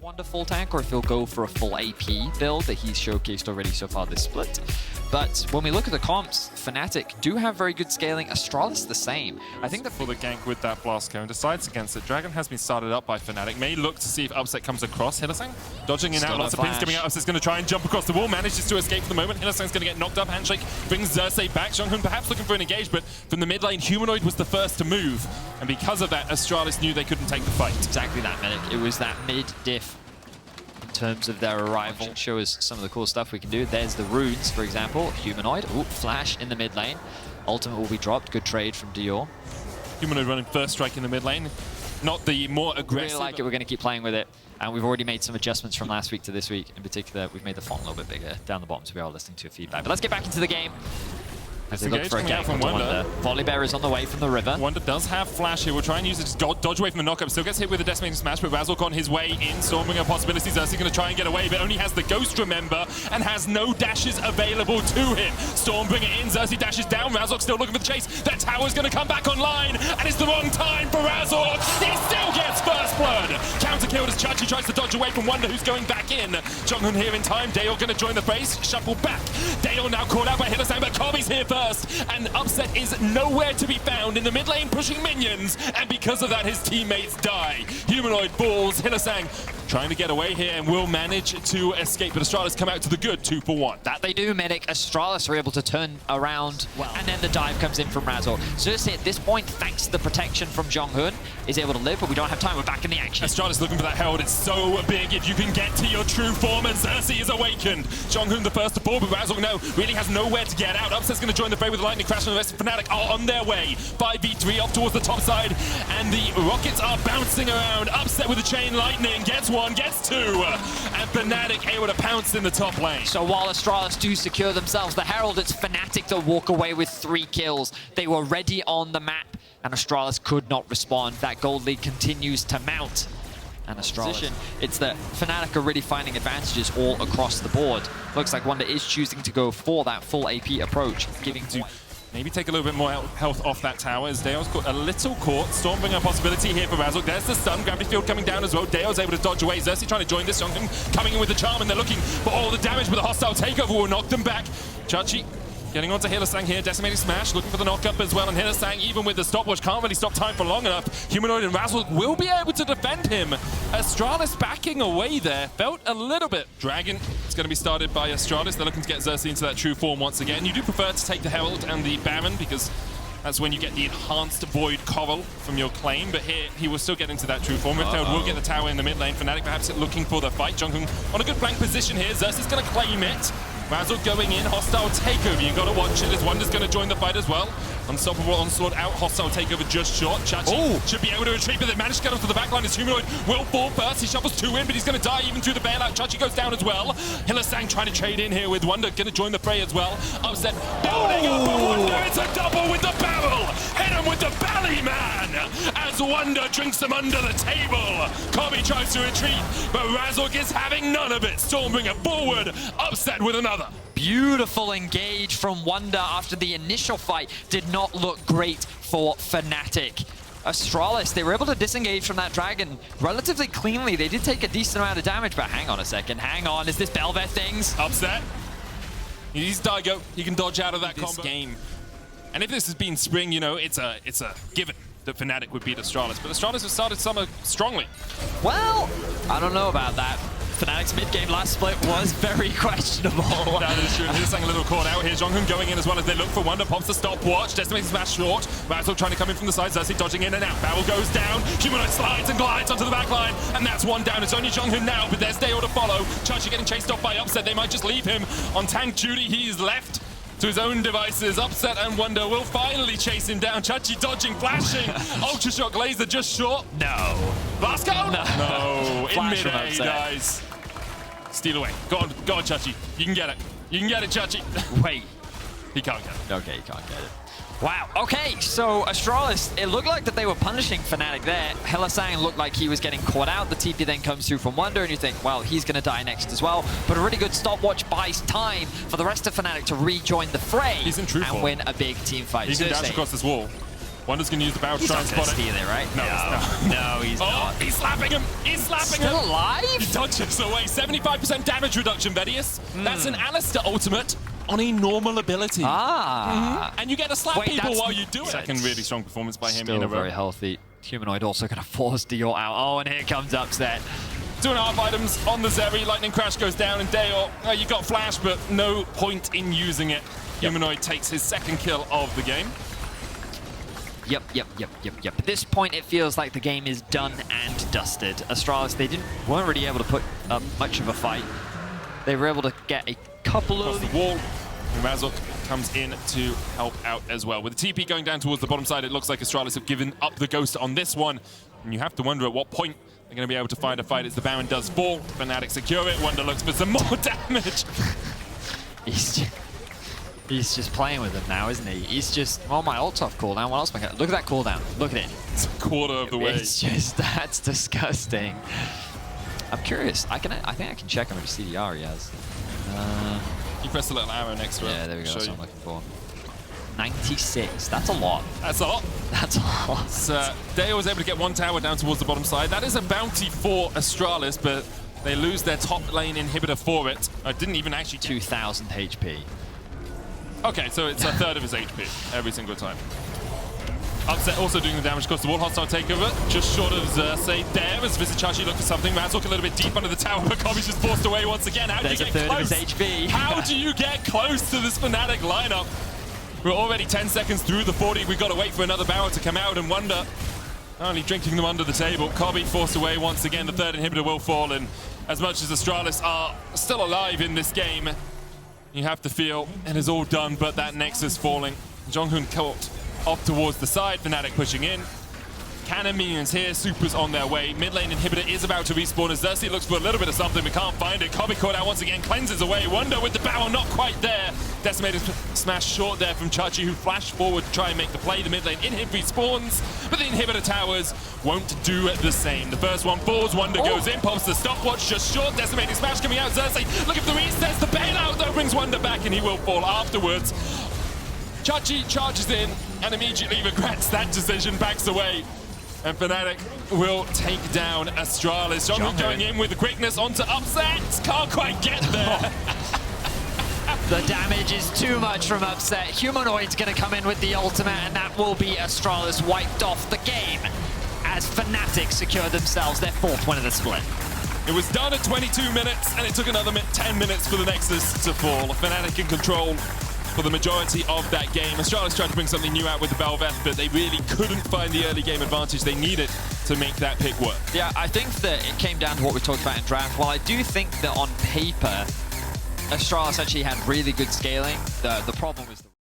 Wunder full tank or if he'll go for a full AP build that he's showcased already so far this split. But when we look at the comps, Fnatic do have very good scaling. Astralis the same. I think that for the gank with that blast cone decides against it. Dragon has been started up by Fnatic. May look to see if Upset comes across. Hylissang dodging in out, lots of pings coming out. Upset's going to try and jump across the wall, manages to escape for the moment. Hylissang's going to get knocked up. Handshake brings Xerxe back. JeongHoon perhaps looking for an engage, but from the mid lane, Humanoid was the first to move. And because of that, Astralis knew they couldn't take the fight. Exactly that, Medic. It was that mid-diff in terms of their arrival. Show us some of the cool stuff we can do. There's the runes, for example. Humanoid. Ooh, flash in the mid lane. Ultimate will be dropped. Good trade from Dajor. Humanoid running first strike in the mid lane. Not the more aggressive. Really like it. We're going to keep playing with it. And we've already made some adjustments from last week to this week. In particular, we've made the font a little bit bigger down the bottom so we are listening to your feedback. But let's get back into the game. As they look for a gank from Wunder. Volibear is on the way from the river. Wunder does have flash here. We'll try and use it to dodge away from the knockup. Still gets hit with a decimating smash, but Razork on his way in. Stormbringer possibilities. Xerxe going to try and get away, but only has the ghost, remember, and has no dashes available to him. Stormbringer in. Xerxe dashes down. Razork still looking for the chase. That tower's going to come back online, and it's the wrong time for Razork. He still gets first blood. Counter killed as Chachi tries to dodge away from Wunder, who's going back in. JeongHoon here in time. Dajor going to join the face. Shuffle back. Dajor now caught out by Hylissang, but Kobbe's here first. And Upset is nowhere to be found in the mid lane pushing minions, and because of that his teammates die. Humanoid falls, Hylissang trying to get away here and will manage to escape, but Astralis come out to the good 2 for 1. That they do, Medic. Astralis are able to turn around well, and then the dive comes in from Razork. Xerxe at this point, thanks to the protection from JeongHoon, is able to live, but we don't have time. We're back in the action. Astralis looking for that herald. It's so big if you can get to your true form, and Xerxe is awakened. JeongHoon the first to fall, but Razork no, really has nowhere to get out. Upset's going to join the fray with the lightning crash, and the rest of Fnatic are on their way. 5v3 off towards the top side, and the rockets are bouncing around. Upset with the chain lightning, gets one, gets two, and Fnatic able to pounce in the top lane. So while Astralis do secure themselves the herald, it's Fnatic to walk away with 3 kills. They were ready on the map, and Astralis could not respond. That gold lead continues to mount. And Astralis, it's that Fnatic are really finding advantages all across the board. Looks like Wunder is choosing to go for that full AP approach, giving to maybe take a little bit more health off that tower as Dale's got a little caught. Stormbringer possibility here for Razork. There's the stun. Gravity field coming down as well. Dale's able to dodge away. Xerxe trying to join this. JeongHoon coming in with the charm, and they're looking for all the damage, but the hostile takeover will knock them back. Chachi getting onto Hylissang here, decimating smash, looking for the knockup as well, and Hylissang, even with the stopwatch, can't really stop time for long enough. Humanoid and Razork will be able to defend him. Astralis backing away there, felt a little bit. Dragon is going to be started by Astralis. They're looking to get Xerxe into that true form once again. You do prefer to take the Herald and the Baron because that's when you get the enhanced Void Coral from your claim, but here he will still get into that true form. Herald will get the tower in the mid lane. Fnatic perhaps looking for the fight. JeongHoon on a good flank position here. Xerxe's going to claim it. Razork going in, hostile takeover. You got to watch it as Wunder's going to join the fight as well. Unstoppable onslaught out, hostile takeover just short. Chachi should be able to retreat, but they managed to get onto the backline as Humanoid will fall first. He shuffles 2 in, but he's going to die even through the bailout. Chachi goes down as well. Hylissang trying to trade in here with Wunder, going to join the fray as well. Upset building up for Wunder. It's a double with the barrel. Hit him with the belly, man, as Wunder drinks them under the table. Kobbe tries to retreat, but Razork is having none of it. Stormbringer forward, Upset with another. Beautiful engage from Wunder after the initial fight did not look great for Fnatic. Astralis, they were able to disengage from that dragon relatively cleanly. They did take a decent amount of damage, but hang on a second, hang on. Is this Bel Veth things? Upset. He's Daigo. He can dodge out of that combo game. And if this has been spring, you know, it's a given that Fnatic would beat Astralis. But Astralis has started summer strongly. Well, I don't know about that. Fnatic's mid-game last split was very questionable. That is true. Hylissang a little caught out here. JeongHoon going in as well as they look for Wunder. Pops the stopwatch. Decimating smash short. Razork trying to come in from the side. Xerxe dodging in and out. Barrel goes down. Humanoid slides and glides onto the backline. And that's 1 down. It's only JeongHoon now, but there's Dajor to follow. Chachi getting chased off by Upset. They might just leave him on tank duty. He's left to his own devices. Upset and Wunder will finally chase him down. Chachi dodging, flashing. Ultra Shock laser just short. No. Last go? No. In mid-A, he guys. Steal away. Go on, Chachi. You can get it. You can get it, Chachi. Wait. He can't get it. Okay, he can't get it. Wow. Okay, so Astralis, it looked like that they were punishing Fnatic there. Hylissang looked like he was getting caught out. The TP then comes through from Wunder, and you think, well, he's going to die next as well. But a really good stopwatch buys time for the rest of Fnatic to rejoin the fray He's in true and form. win a big team fight. He can dash across this wall. Wunder's going to use the barrel to try and He's not spot gonna it. steal it, right? No, No, he's not. He's slapping him! He's slapping Still him! alive? He dodges away. 75% damage reduction, Vedius. That's an Alistair ultimate on a normal ability. And you get to slap people while you do it. Second really strong performance by him Still in a row. very healthy. Humanoid also going to force Dajor out. Oh, and here comes Upset. 2.5 items on the Zeri. Lightning Crash goes down, and Dajor, you got Flash, but no point in using it. Humanoid takes his second kill of the game. Yep. At this point, it feels like the game is done and dusted. Astralis, they weren't really able to put up much of a fight. They were able to get a couple Across of... the wall. And Razork comes in to help out as well. With the TP going down towards the bottom side, it looks like Astralis have given up the ghost on this one. And you have to wonder at what point they're going to be able to find a fight as the Baron does fall. Fnatic secure it. Wunder looks for some more damage. He's just playing with it now, isn't he? He's just, well, my ult's off cooldown. What else am I going to... Look at that cooldown. Look at it. It's a quarter of the way. It's just, that's disgusting. I'm curious. I think I can check how much CDR he has. You press the little arrow next to it. Yeah, there we go. That's what I'm looking for. 96. That's a lot. That's a lot. That's a lot. So, Dajor was able to get one tower down towards the bottom side. That is a bounty for Astralis, but they lose their top lane inhibitor for it. I didn't even actually... 2,000 HP. Okay, so it's a third of his HP every single time. Upset also doing the damage across the wall. Hostile takeover, just short of Xerxe there as Vizicsasci look for something. Razork a little bit deep under the tower, but Kobbe's just forced away once again. How do you get close? There's a third of his HP. How do you get close to this Fnatic lineup? We're already 10 seconds through the 40. We've got to wait for another barrel to come out, and Wunder only drinking them under the table. Kobbe forced away once again. The third inhibitor will fall, and as much as Astralis are still alive in this game, you have to feel it is all done, but that Nexus falling. JeongHoon caught off towards the side, Fnatic pushing in. Cannon minions here, Supers on their way. Mid lane inhibitor is about to respawn as Xerxe looks for a little bit of something, but can't find it. Kobbe caught out once again, cleanses away. Wunder with the barrel, not quite there. Decimated smash short there from Xerxe, who flashed forward to try and make the play. The mid lane inhib respawns, but the inhibitor towers won't do the same. The first one falls, Wunder goes in, pops the stopwatch just short. Decimated smash coming out, Xerxe looking for the resets. The bailout though brings Wunder back, and he will fall afterwards. Xerxe charges in and immediately regrets that decision, backs away. And Fnatic will take down Astralis. JeongHoon going in with the quickness onto Upset. Can't quite get there. The damage is too much from Upset. Humanoid's going to come in with the ultimate, and that will be Astralis wiped off the game as Fnatic secure themselves their fourth win of the split. It was done at 22 minutes, and it took another 10 minutes for the Nexus to fall. Fnatic in control for the majority of that game. Astralis tried to bring something new out with the Bel Veth, but they really couldn't find the early game advantage they needed to make that pick work. Yeah, I think that it came down to what we talked about in draft. While I do think that on paper, Astralis actually had really good scaling, the problem was...